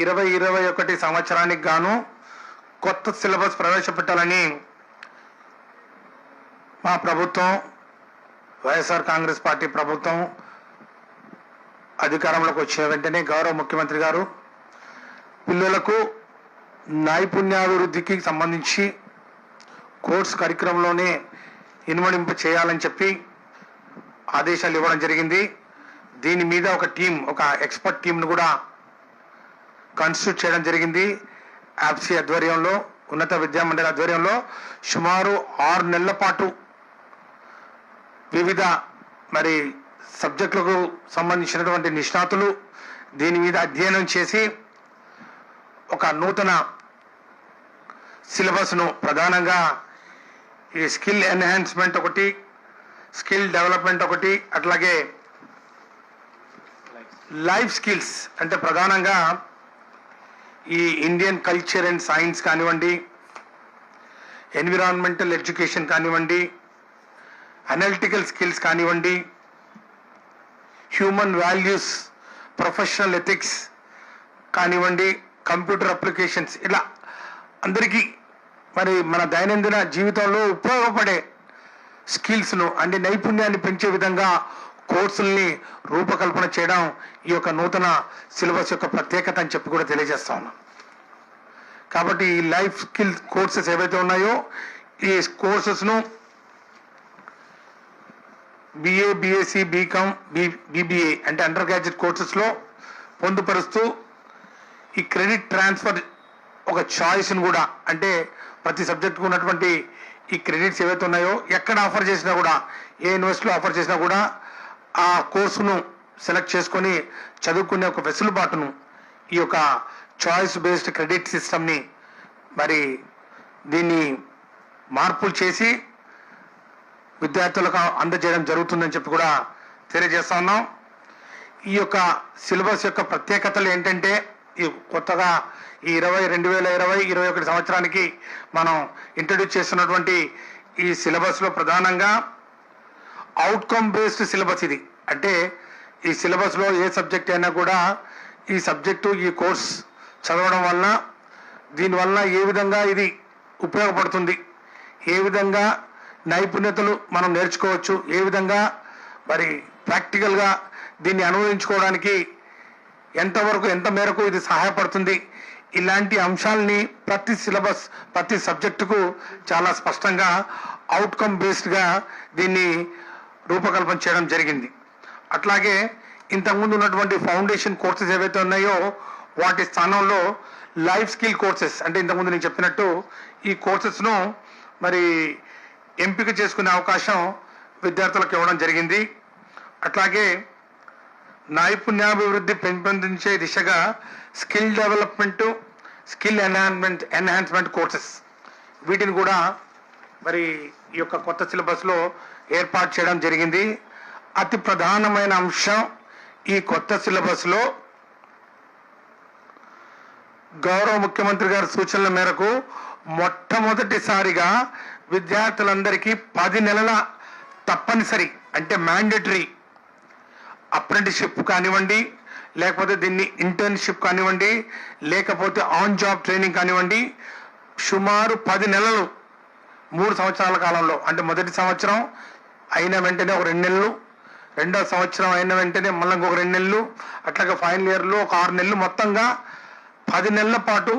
2021 సంవత్సరానికి గాను కొత్త సిలబస్ ప్రవేశపెట్టాలని మా ప్రభుత్వం వైఎస్ఆర్ కాంగ్రెస్ పార్టీ ప్రభుత్వం అధికారంలోకి వచ్చిన వెంటనే గౌరవ ముఖ్యమంత్రి గారు పిల్లలకు నైపుణ్యాభివృద్ధికి సంబంధించి కోర్స్ కరిక్యులంలోనే ఇన్వడింప చేయాలని చెప్పి ఆదేశాలు ఇవ్వడం జరిగింది. దీని మీద ఒక ఎక్స్పర్ట్ టీంను కూడా కాన్స్టిట్యూట్ చేయడం జరిగింది. యాప్సీ ఆధ్వర్యంలో, ఉన్నత విద్యామండలి ఆధ్వర్యంలో సుమారు 6 నెలల పాటు వివిధ సబ్జెక్టులకు సంబంధించినటువంటి నిష్ణాతులు దీని మీద అధ్యయనం చేసి ఒక నూతన సిలబస్ను ప్రధానంగా ఈ స్కిల్ ఎన్హాన్స్మెంట్ ఒకటి, స్కిల్ డెవలప్మెంట్ ఒకటి, అట్లాగే లైఫ్ స్కిల్స్ అంటే ప్రధానంగా ఈ ఇండియన్ కల్చర్ అండ్ సైన్స్ కానివ్వండి, ఎన్విరాన్మెంటల్ ఎడ్యుకేషన్ కానివ్వండి, అనలిటికల్ స్కిల్స్ కానివ్వండి, హ్యూమన్ వాల్యూస్, ప్రొఫెషనల్ ఎథిక్స్ కానివ్వండి, కంప్యూటర్ అప్లికేషన్స్, ఇలా అందరికీ మన దైనందిన జీవితంలో ఉపయోగపడే స్కిల్స్ను అంటే నైపుణ్యాన్ని పెంచే విధంగా కోర్సుల్ని రూపకల్పన చేయడం ఈ యొక్క నూతన సిలబస్ యొక్క ప్రత్యేకత అని చెప్పి కూడా తెలియజేస్తా ఉన్నాం. కాబట్టి ఈ లైఫ్ స్కిల్ కోర్సెస్ ఏవైతే ఉన్నాయో ఈ కోర్సెస్ను BA, BSc, BCom, BBA అంటే అండర్ గ్రాడ్యుయేట్ కోర్సెస్లో పొందుపరుస్తూ ఈ క్రెడిట్ ట్రాన్స్ఫర్ ఒక చాయిస్ను కూడా అంటే ప్రతి సబ్జెక్టుకు ఉన్నటువంటి ఈ క్రెడిట్స్ ఏవైతే ఉన్నాయో ఎక్కడ ఆఫర్ చేసినా కూడా, ఏ యూనివర్సిటీలో ఆఫర్ చేసినా కూడా ఆ కోర్సును సెలెక్ట్ చేసుకొని చదువుకునే ఒక వెసులుబాటును ఈ యొక్క చాయిస్ బేస్డ్ క్రెడిట్ సిస్టమ్ని దీన్ని మార్పులు చేసి విద్యార్థులకు అందజేయడం జరుగుతుందని చెప్పి కూడా తెలియజేస్తా ఉన్నాం. ఈ యొక్క సిలబస్ యొక్క ప్రత్యేకతలు ఏంటంటే ఈ కొత్తగా ఈ 2021 సంవత్సరానికి మనం ఇంట్రడ్యూస్ చేస్తున్నటువంటి ఈ సిలబస్లో ప్రధానంగా అవుట్కమ్ బేస్డ్ సిలబస్ ఇది. అంటే ఈ సిలబస్లో ఏ సబ్జెక్ట్ అయినా కూడా ఈ సబ్జెక్టు ఈ కోర్స్ చదవడం వలన దీనివల్ల ఏ విధంగా ఇది ఉపయోగపడుతుంది, ఏ విధంగా నైపుణ్యతలు మనం నేర్చుకోవచ్చు, ఏ విధంగా ప్రాక్టికల్గా దీన్ని అనుభవించుకోవడానికి ఎంత మేరకు ఇది సహాయపడుతుంది, ఇలాంటి అంశాలని ప్రతి సబ్జెక్టుకు చాలా స్పష్టంగా అవుట్కమ్ బేస్డ్గా దీన్ని రూపకల్పన చేయడం జరిగింది. అట్లాగే ఇంతకుముందు ఉన్నటువంటి ఫౌండేషన్ కోర్సెస్ ఏవైతే ఉన్నాయో వాటి స్థానంలో లైఫ్ స్కిల్ కోర్సెస్ అంటే ఇంతకుముందు నేను చెప్పినట్టు ఈ కోర్సెస్ను ఎంపిక చేసుకునే అవకాశం విద్యార్థులకు ఇవ్వడం జరిగింది. అట్లాగే నైపుణ్యాభివృద్ధి పెంపొందించే దిశగా skill development, skill enhancement courses వీటిని కూడా ఈ యొక్క కొత్త సిలబస్లో ఏర్పాటు చేయడం జరిగింది. అతి ప్రధానమైన అంశం ఈ కొత్త సిలబస్లో గౌరవ ముఖ్యమంత్రి గారి సూచనల మేరకు మొట్టమొదటిసారిగా విద్యార్థులందరికీ 10 నెలల తప్పనిసరి అంటే మ్యాండేటరీ అప్రెంటిస్షిప్ కానివ్వండి, లేకపోతే దీన్ని ఇంటర్న్షిప్ కానివ్వండి, లేకపోతే ఆన్ జాబ్ ట్రైనింగ్ కానివ్వండి, సుమారు 10 నెలలు 3 సంవత్సరాల కాలంలో అంటే మొదటి సంవత్సరం అయిన వెంటనే ఒక 2 నెలలు, రెండవ సంవత్సరం అయిన వెంటనే మళ్ళీ ఇంకొక 2 నెలలు, అట్లాగే ఫైనల్ ఇయర్లో ఒక 6 నెలలు, మొత్తంగా 10 నెలల పాటు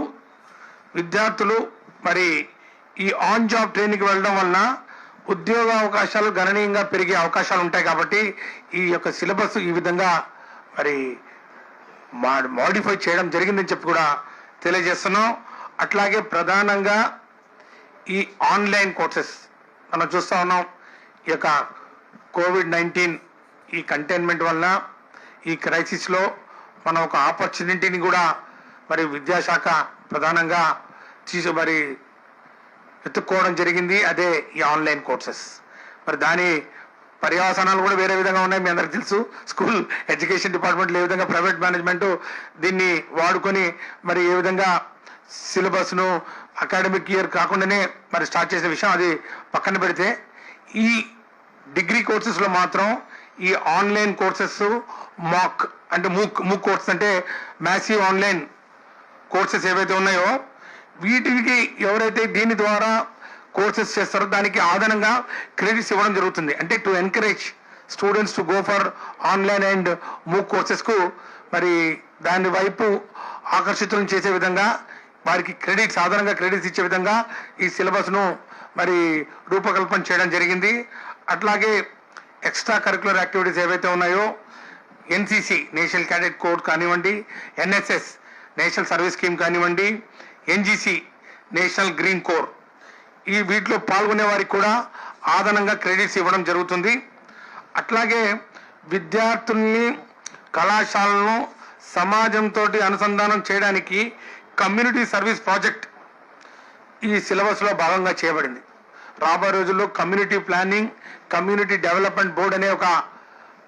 విద్యార్థులు ఈ ఆన్ జాబ్ ట్రైనింగ్కి వెళ్ళడం వలన ఉద్యోగ అవకాశాలు గణనీయంగా పెరిగే అవకాశాలు ఉంటాయి. కాబట్టి ఈ యొక్క సిలబస్ ఈ విధంగా మోడిఫై చేయడం జరిగిందని చెప్పి కూడా తెలియజేస్తున్నాం. అట్లాగే ప్రధానంగా ఈ ఆన్లైన్ కోర్సెస్ మనం చూస్తూ ఉన్నాం. ఈ యొక్క COVID-19 ఈ కంటైన్మెంట్ వలన ఈ క్రైసిస్లో మనం ఒక ఆపర్చునిటీని కూడా విద్యాశాఖ ప్రధానంగా ఎత్తుక్కోవడం జరిగింది. అదే ఈ ఆన్లైన్ కోర్సెస్. దాని పర్యవసానాలు కూడా వేరే విధంగా ఉన్నాయి. మీ అందరికి తెలుసు, స్కూల్ ఎడ్యుకేషన్ డిపార్ట్మెంట్లో ఏ విధంగా ప్రైవేట్ మేనేజ్మెంట్ దీన్ని వాడుకొని ఏ విధంగా సిలబస్ను అకాడమిక్ ఇయర్ కాకుండానే స్టార్ట్ చేసే విషయం అది పక్కన పెడితే, ఈ డిగ్రీ కోర్సెస్లో మాత్రం ఈ ఆన్లైన్ కోర్సెస్ మూక్ కోర్సెస్ అంటే మ్యాసివ్ ఆన్లైన్ కోర్సెస్ ఏవైతే ఉన్నాయో వీటికి ఎవరైతే దీని ద్వారా కోర్సెస్ చేస్తారో దానికి అదనంగా క్రెడిట్స్ ఇవ్వడం జరుగుతుంది. అంటే to encourage students to go for online and MOOC కోర్సెస్కు మరి దాని వైపు ఆకర్షితులను చేసే విధంగా వారికి క్రెడిట్స్ అదనంగా క్రెడిట్స్ ఇచ్చే విధంగా ఈ సిలబస్ను మరి రూపకల్పన చేయడం జరిగింది. అట్లాగే ఎక్స్ట్రా కరిక్యులర్ యాక్టివిటీస్ ఏవైతే ఉన్నాయో ఎన్సిసి నేషనల్ క్యాడెట్ కోడ్ కానివ్వండి, ఎన్ఎస్ఎస్ నేషనల్ సర్వీస్ స్కీమ్ కానివ్వండి, ఎన్జిసి నేషనల్ గ్రీన్ కోర్ ఈ వీటిలో పాల్గొనే వారికి కూడా అదనంగా క్రెడిట్స్ ఇవ్వడం జరుగుతుంది. అట్లాగే విద్యార్థుల్ని కళాశాలను సమాజంతో అనుసంధానం చేయడానికి కమ్యూనిటీ సర్వీస్ ప్రాజెక్ట్ ఈ సిలబస్లో భాగంగా చేయబడింది. రాబోయే రోజుల్లో community planning, community development board అనే ఒక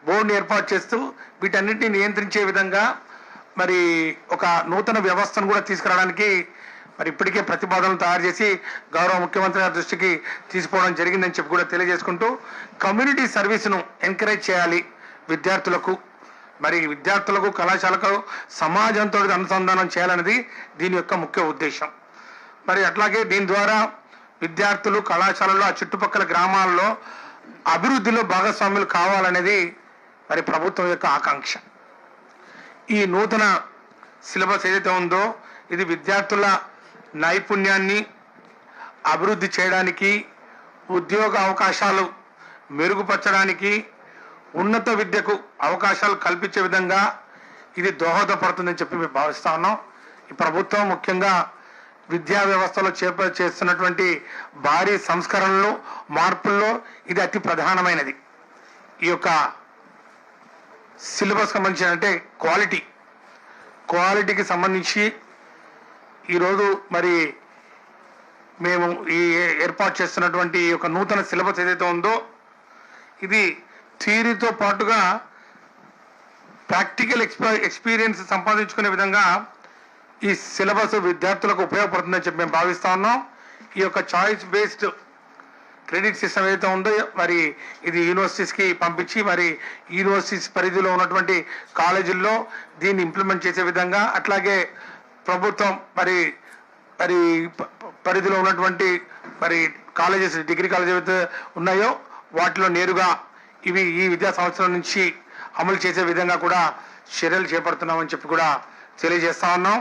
బోర్డుని ఏర్పాటు చేస్తూ వీటన్నిటిని నియంత్రించే విధంగా మరి ఒక నూతన వ్యవస్థను కూడా తీసుకురావడానికి మరి ఇప్పటికే ప్రతిపాదనలు తయారు చేసి గౌరవ ముఖ్యమంత్రి గారి దృష్టికి తీసుకోవడం జరిగిందని చెప్పి కూడా తెలియజేసుకుంటూ కమ్యూనిటీ సర్వీస్ను ఎంకరేజ్ చేయాలి విద్యార్థులకు, మరి విద్యార్థులకు కళాశాలకు సమాజంతో అనుసంధానం చేయాలనేది దీని యొక్క ముఖ్య ఉద్దేశం. మరి అట్లాగే దీని ద్వారా విద్యార్థులు కళాశాలలో ఆ చుట్టుపక్కల గ్రామాల్లో అభివృద్ధిలో భాగస్వాములు కావాలనేది మరి ప్రభుత్వం యొక్క ఆకాంక్ష. ఈ నూతన సిలబస్ ఏదైతే ఉందో ఇది విద్యార్థుల నైపుణ్యాన్ని అభివృద్ధి చేయడానికి, ఉద్యోగ అవకాశాలు మెరుగుపరచడానికి, ఉన్నత విద్యకు అవకాశాలు కల్పించే విధంగా ఇది దోహదపడుతుందని చెప్పి మేము భావిస్తా ఉన్నాం. ఈ ప్రభుత్వం ముఖ్యంగా విద్యా వ్యవస్థలో చేస్తున్నటువంటి భారీ సంస్కరణలు, మార్పుల్లో ఇది అతి ప్రధానమైనది. ఈ యొక్క సిలబస్ సంబంధించిన అంటే క్వాలిటీకి సంబంధించి ఈరోజు మరి మేము ఈ ఏర్పాటు చేస్తున్నటువంటి ఈ యొక్క నూతన సిలబస్ ఏదైతే ఉందో ఇది థియరీతో పాటుగా ప్రాక్టికల్ ఎక్స్పీరియన్స్ సంపాదించుకునే విధంగా ఈ సిలబస్ విద్యార్థులకు ఉపయోగపడుతుందని చెప్పి మేము భావిస్తా ఉన్నాం. ఈ యొక్క చాయిస్ బేస్డ్ క్రెడిట్ సిస్టమ్ ఏదైతే ఉందో మరి ఇది యూనివర్సిటీస్కి పంపించి మరి యూనివర్సిటీస్ పరిధిలో ఉన్నటువంటి కాలేజీల్లో దీన్ని ఇంప్లిమెంట్ చేసే విధంగా, అట్లాగే ప్రభుత్వం మరి పరిధిలో ఉన్నటువంటి మరి కాలేజెస్, డిగ్రీ కాలేజెస్ ఏవైతే ఉన్నాయో వాటిలో నేరుగా ఇవి ఈ విద్యా సంవత్సరం నుంచి అమలు చేసే విధంగా కూడా చర్యలు చేపడుతున్నామని చెప్పి కూడా తెలియజేస్తా ఉన్నాం.